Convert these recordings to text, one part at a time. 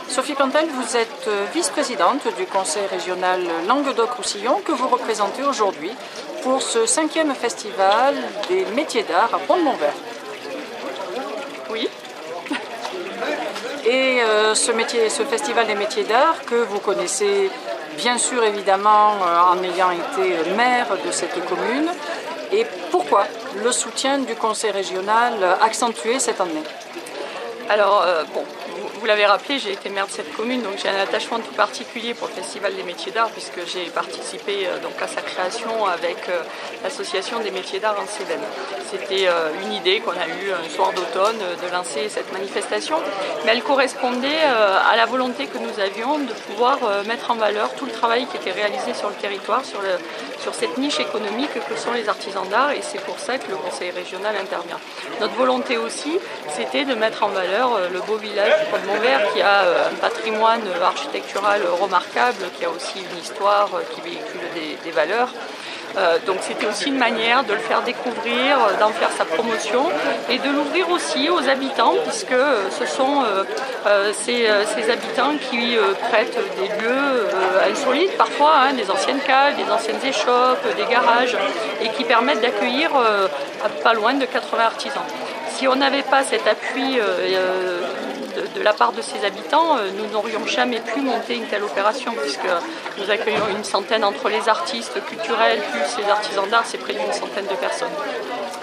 Sophie Pantel, vous êtes vice-présidente du Conseil régional Languedoc-Roussillon que vous représentez aujourd'hui pour ce 5e festival des métiers d'art à Pont-de-Montvert. Oui. Et ce festival des métiers d'art que vous connaissez bien sûr évidemment en ayant été maire de cette commune. Et pourquoi le soutien du Conseil régional accentué cette année? Alors, vous l'avez rappelé, j'ai été maire de cette commune, donc j'ai un attachement tout particulier pour le Festival des métiers d'art, puisque j'ai participé donc à sa création avec l'association des métiers d'art en Cévennes. C'était une idée qu'on a eue un soir d'automne de lancer cette manifestation, mais elle correspondait à la volonté que nous avions de pouvoir mettre en valeur tout le travail qui était réalisé sur le territoire, sur cette niche économique que sont les artisans d'art, et c'est pour ça que le Conseil régional intervient. Notre volonté aussi, c'était de mettre en valeur le beau village du Pont-de-Montvert qui a un patrimoine architectural remarquable, qui a aussi une histoire qui véhicule des valeurs. Donc c'était aussi une manière de le faire découvrir, d'en faire sa promotion et de l'ouvrir aussi aux habitants, puisque ce sont ces habitants qui prêtent des lieux insolites parfois, des anciennes caves, des anciennes échoppes, des garages, et qui permettent d'accueillir pas loin de 80 artisans. Si on n'avait pas cet appui de la part de ces habitants, nous n'aurions jamais pu monter une telle opération, puisque nous accueillons une centaine entre les artistes culturels plus les artisans d'art, c'est près d'une centaine de personnes.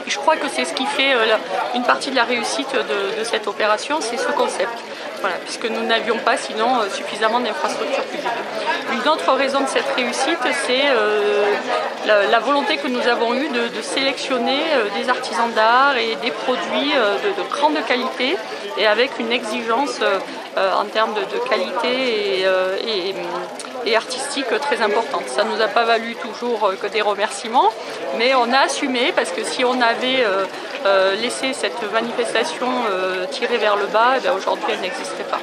Et je crois que c'est ce qui fait une partie de la réussite de cette opération, c'est ce concept. Voilà, puisque nous n'avions pas sinon suffisamment d'infrastructures publiques. Une autre raison de cette réussite, c'est la volonté que nous avons eue de sélectionner des artisans d'art et des produits de grande qualité et avec une exigence en termes de qualité et artistique très importante. Ça ne nous a pas valu toujours que des remerciements, mais on a assumé, parce que si on avait laissé cette manifestation tirer vers le bas, aujourd'hui elle n'existerait pas.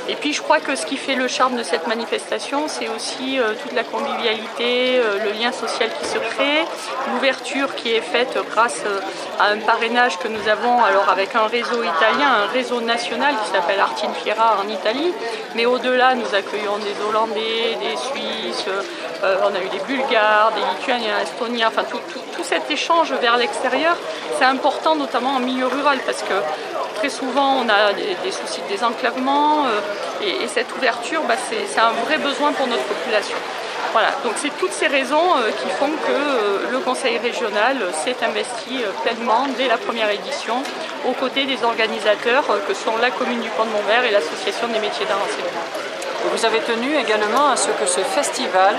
Et puis je crois que ce qui fait le charme de cette manifestation, c'est aussi toute la convivialité, le lien social qui se crée, l'ouverture qui est faite grâce à un parrainage que nous avons alors avec un réseau italien, un réseau national qui s'appelle Arte in Fiera en Italie, mais au-delà nous accueillons des Hollandais, des Suisses, on a eu des Bulgares, des Lituaniens, Estoniens, enfin tout cet échange vers l'extérieur, c'est important notamment en milieu rural, parce que très souvent on a des soucis de désenclavement et cette ouverture, c'est un vrai besoin pour notre population. Voilà, donc c'est toutes ces raisons qui font que le Conseil régional s'est investi pleinement dès la première édition aux côtés des organisateurs que sont la commune du Pont-de-Montvert et l'association des métiers d'art en Cévennes. Vous avez tenu également à ce que ce festival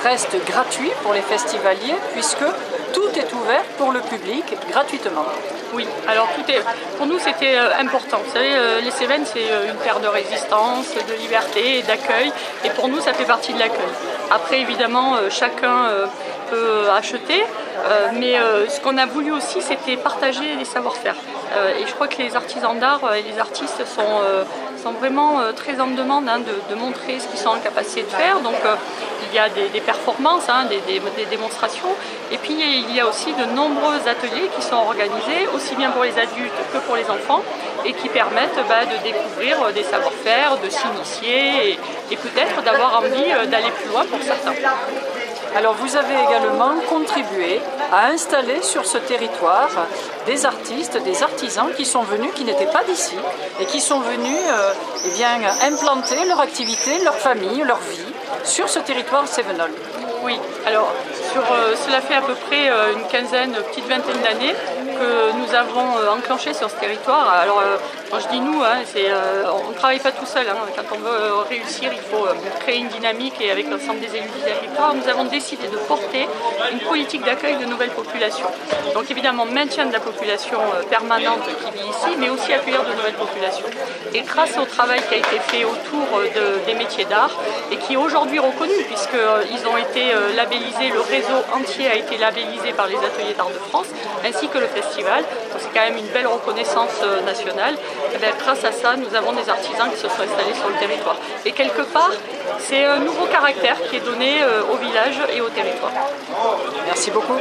reste gratuit pour les festivaliers, puisque tout est ouvert pour le public gratuitement. Oui, alors pour nous c'était important. Vous savez, les Cévennes c'est une terre de résistance, de liberté et d'accueil, et pour nous ça fait partie de l'accueil. Après évidemment chacun peut acheter, mais ce qu'on a voulu aussi c'était partager les savoir-faire. Et je crois que les artisans d'art et les artistes sont vraiment très en demande de montrer ce qu'ils sont en capacité de faire. Donc il y a des performances, des démonstrations, et puis il y a aussi de nombreux ateliers qui sont organisés, aussi bien pour les adultes que pour les enfants, et qui permettent de découvrir des savoir-faire, de s'initier et peut-être d'avoir envie d'aller plus loin pour certains. Alors vous avez également contribué à installer sur ce territoire des artistes, des artisans qui sont venus, qui n'étaient pas d'ici, et qui sont venus implanter leur activité, leur famille, leur vie sur ce territoire cévenol. Oui, alors cela fait à peu près une petite vingtaine d'années que nous avons enclenché sur ce territoire. Alors quand je dis nous, on ne travaille pas tout seul. Quand on veut réussir, il faut créer une dynamique, et avec l'ensemble des élus du territoire, nous avons décidé de porter une politique d'accueil de nouvelles populations. Donc évidemment, maintien de la population permanente qui vit ici, mais aussi accueillir de nouvelles populations. Et grâce au travail qui a été fait autour des métiers d'art, et qui est aujourd'hui reconnu, puisqu'ils ont été labellisés, le réseau entier a été labellisé par les ateliers d'art de France, ainsi que le festival. Donc c'est quand même une belle reconnaissance nationale. Et bien, grâce à ça, nous avons des artisans qui se sont installés sur le territoire. Et quelque part, c'est un nouveau caractère qui est donné au village et au territoire. Merci beaucoup.